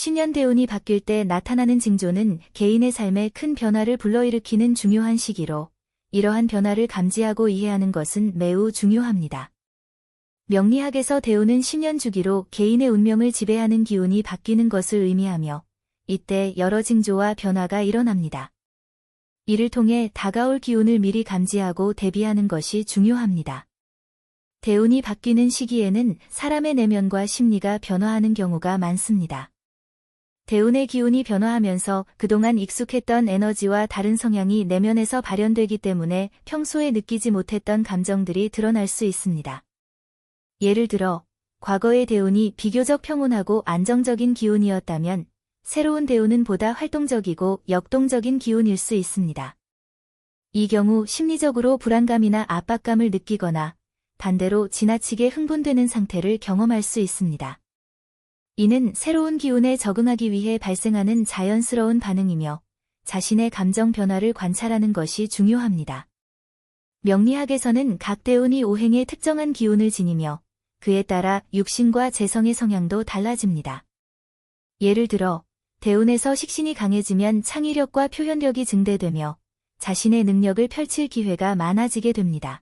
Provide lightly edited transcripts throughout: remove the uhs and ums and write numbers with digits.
신년 대운이 바뀔 때 나타나는 징조는 개인의 삶에 큰 변화를 불러일으키는 중요한 시기로, 이러한 변화를 감지하고 이해하는 것은 매우 중요합니다. 명리학에서 대운은 10년 주기로 개인의 운명을 지배하는 기운이 바뀌는 것을 의미하며, 이때 여러 징조와 변화가 일어납니다. 이를 통해 다가올 기운을 미리 감지하고 대비하는 것이 중요합니다. 대운이 바뀌는 시기에는 사람의 내면과 심리가 변화하는 경우가 많습니다. 대운의 기운이 변화하면서 그동안 익숙했던 에너지와 다른 성향이 내면에서 발현되기 때문에 평소에 느끼지 못했던 감정들이 드러날 수 있습니다. 예를 들어, 과거의 대운이 비교적 평온하고 안정적인 기운이었다면, 새로운 대운은 보다 활동적이고 역동적인 기운일 수 있습니다. 이 경우 심리적으로 불안감이나 압박감을 느끼거나 반대로 지나치게 흥분되는 상태를 경험할 수 있습니다. 이는 새로운 기운에 적응하기 위해 발생하는 자연스러운 반응이며 자신의 감정 변화를 관찰하는 것이 중요합니다. 명리학에서는 각 대운이 오행의 특정한 기운을 지니며 그에 따라 육신과 재성의 성향도 달라집니다. 예를 들어, 대운에서 식신이 강해지면 창의력과 표현력이 증대되며 자신의 능력을 펼칠 기회가 많아지게 됩니다.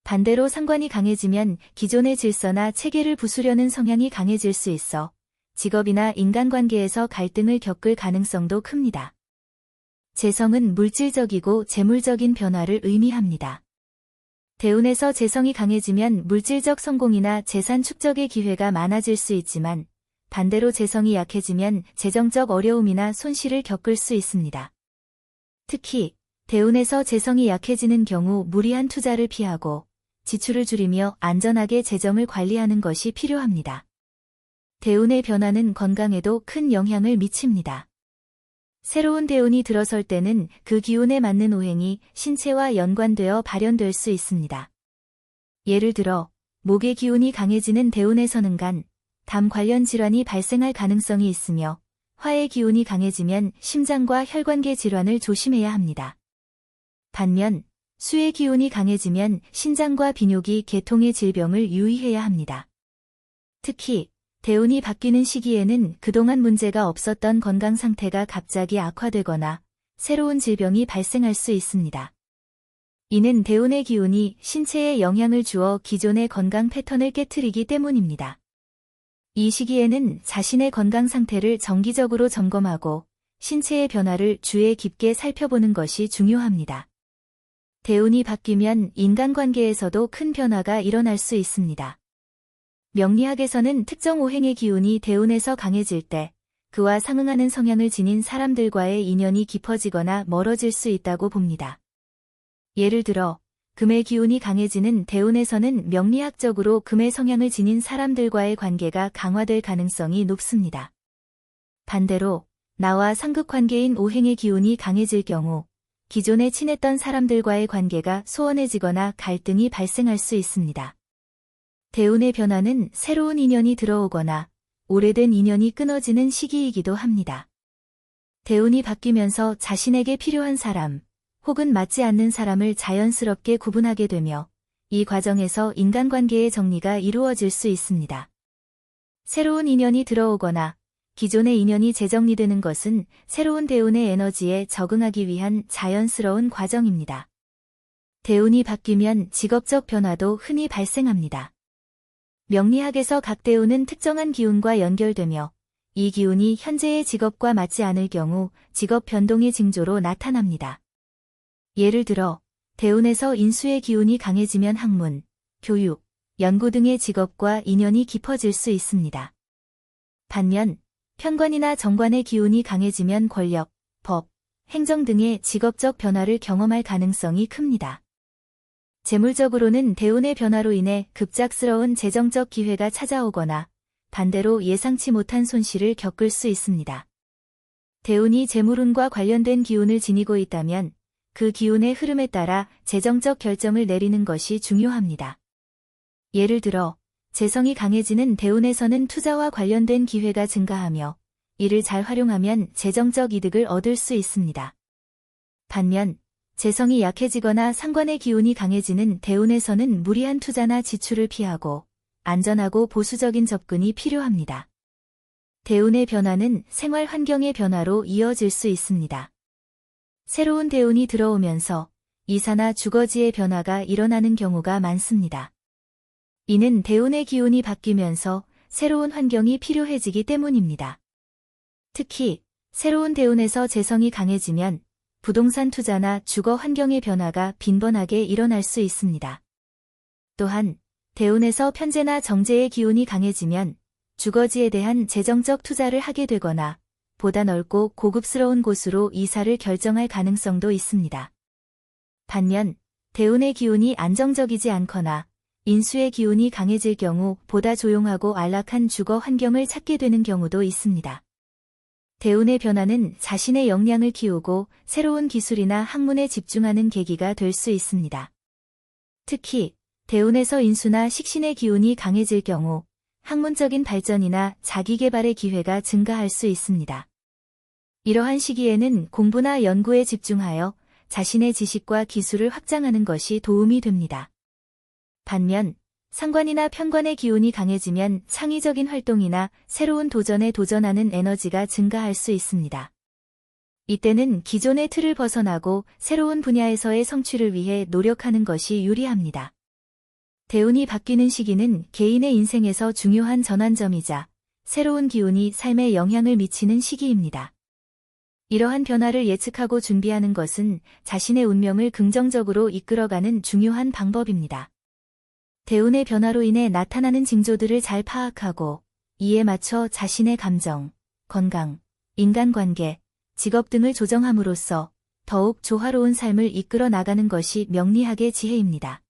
반대로 상관이 강해지면 기존의 질서나 체계를 부수려는 성향이 강해질 수 있어 직업이나 인간관계에서 갈등을 겪을 가능성도 큽니다. 재성은 물질적이고 재물적인 변화를 의미합니다. 대운에서 재성이 강해지면 물질적 성공이나 재산 축적의 기회가 많아질 수 있지만 반대로 재성이 약해지면 재정적 어려움이나 손실을 겪을 수 있습니다. 특히 대운에서 재성이 약해지는 경우 무리한 투자를 피하고 지출을 줄이며 안전하게 재정을 관리하는 것이 필요합니다. 대운의 변화는 건강에도 큰 영향을 미칩니다. 새로운 대운이 들어설 때는 그 기운에 맞는 오행이 신체와 연관되어 발현될 수 있습니다. 예를 들어, 목의 기운이 강해지는 대운에서는 간, 담 관련 질환이 발생할 가능성이 있으며 화의 기운이 강해지면 심장과 혈관계 질환을 조심해야 합니다. 반면 수의 기운이 강해지면 신장과 비뇨기 계통의 질병을 유의해야 합니다. 특히 대운이 바뀌는 시기에는 그동안 문제가 없었던 건강 상태가 갑자기 악화되거나 새로운 질병이 발생할 수 있습니다. 이는 대운의 기운이 신체에 영향을 주어 기존의 건강 패턴을 깨트리기 때문입니다. 이 시기에는 자신의 건강 상태를 정기적으로 점검하고 신체의 변화를 주의 깊게 살펴보는 것이 중요합니다. 대운이 바뀌면 인간관계에서도 큰 변화가 일어날 수 있습니다. 명리학에서는 특정 오행의 기운이 대운에서 강해질 때 그와 상응하는 성향을 지닌 사람들과의 인연이 깊어지거나 멀어질 수 있다고 봅니다. 예를 들어, 금의 기운이 강해지는 대운에서는 명리학적으로 금의 성향을 지닌 사람들과의 관계가 강화될 가능성이 높습니다. 반대로 나와 상극관계인 오행의 기운이 강해질 경우 기존에 친했던 사람들과의 관계가 소원해지거나 갈등이 발생할 수 있습니다. 대운의 변화는 새로운 인연이 들어오거나 오래된 인연이 끊어지는 시기이기도 합니다. 대운이 바뀌면서 자신에게 필요한 사람, 혹은 맞지 않는 사람을 자연스럽게 구분하게 되며 이 과정에서 인간관계의 정리가 이루어질 수 있습니다. 새로운 인연이 들어오거나 기존의 인연이 재정리되는 것은 새로운 대운의 에너지에 적응하기 위한 자연스러운 과정입니다. 대운이 바뀌면 직업적 변화도 흔히 발생합니다. 명리학에서 각 대운은 특정한 기운과 연결되며 이 기운이 현재의 직업과 맞지 않을 경우 직업 변동의 징조로 나타납니다. 예를 들어, 대운에서 인수의 기운이 강해지면 학문, 교육, 연구 등의 직업과 인연이 깊어질 수 있습니다. 반면, 편관이나 정관의 기운이 강해지면 권력, 법, 행정 등의 직업적 변화를 경험할 가능성이 큽니다. 재물적으로는 대운의 변화로 인해 급작스러운 재정적 기회가 찾아오거나 반대로 예상치 못한 손실을 겪을 수 있습니다. 대운이 재물운과 관련된 기운을 지니고 있다면 그 기운의 흐름에 따라 재정적 결정을 내리는 것이 중요합니다. 예를 들어, 재성이 강해지는 대운에서는 투자와 관련된 기회가 증가하며 이를 잘 활용하면 재정적 이득을 얻을 수 있습니다. 반면, 재성이 약해지거나 상관의 기운이 강해지는 대운에서는 무리한 투자나 지출을 피하고 안전하고 보수적인 접근이 필요합니다. 대운의 변화는 생활 환경의 변화로 이어질 수 있습니다. 새로운 대운이 들어오면서 이사나 주거지의 변화가 일어나는 경우가 많습니다. 이는 대운의 기운이 바뀌면서 새로운 환경이 필요해지기 때문입니다. 특히 새로운 대운에서 재성이 강해지면 부동산 투자나 주거 환경의 변화가 빈번하게 일어날 수 있습니다. 또한 대운에서 편재나 정제의 기운이 강해지면 주거지에 대한 재정적 투자를 하게 되거나 보다 넓고 고급스러운 곳으로 이사를 결정할 가능성도 있습니다. 반면 대운의 기운이 안정적이지 않거나 인수의 기운이 강해질 경우 보다 조용하고 안락한 주거 환경을 찾게 되는 경우도 있습니다. 대운의 변화는 자신의 역량을 키우고 새로운 기술이나 학문에 집중하는 계기가 될 수 있습니다. 특히 대운에서 인수나 식신의 기운이 강해질 경우 학문적인 발전이나 자기개발의 기회가 증가할 수 있습니다. 이러한 시기에는 공부나 연구에 집중하여 자신의 지식과 기술을 확장하는 것이 도움이 됩니다. 반면 상관이나 편관의 기운이 강해지면 창의적인 활동이나 새로운 도전에 도전하는 에너지가 증가할 수 있습니다. 이때는 기존의 틀을 벗어나고 새로운 분야에서의 성취를 위해 노력하는 것이 유리합니다. 대운이 바뀌는 시기는 개인의 인생에서 중요한 전환점이자 새로운 기운이 삶에 영향을 미치는 시기입니다. 이러한 변화를 예측하고 준비하는 것은 자신의 운명을 긍정적으로 이끌어가는 중요한 방법입니다. 대운의 변화로 인해 나타나는 징조들을 잘 파악하고 이에 맞춰 자신의 감정, 건강, 인간관계, 직업 등을 조정함으로써 더욱 조화로운 삶을 이끌어 나가는 것이 명리학의 지혜입니다.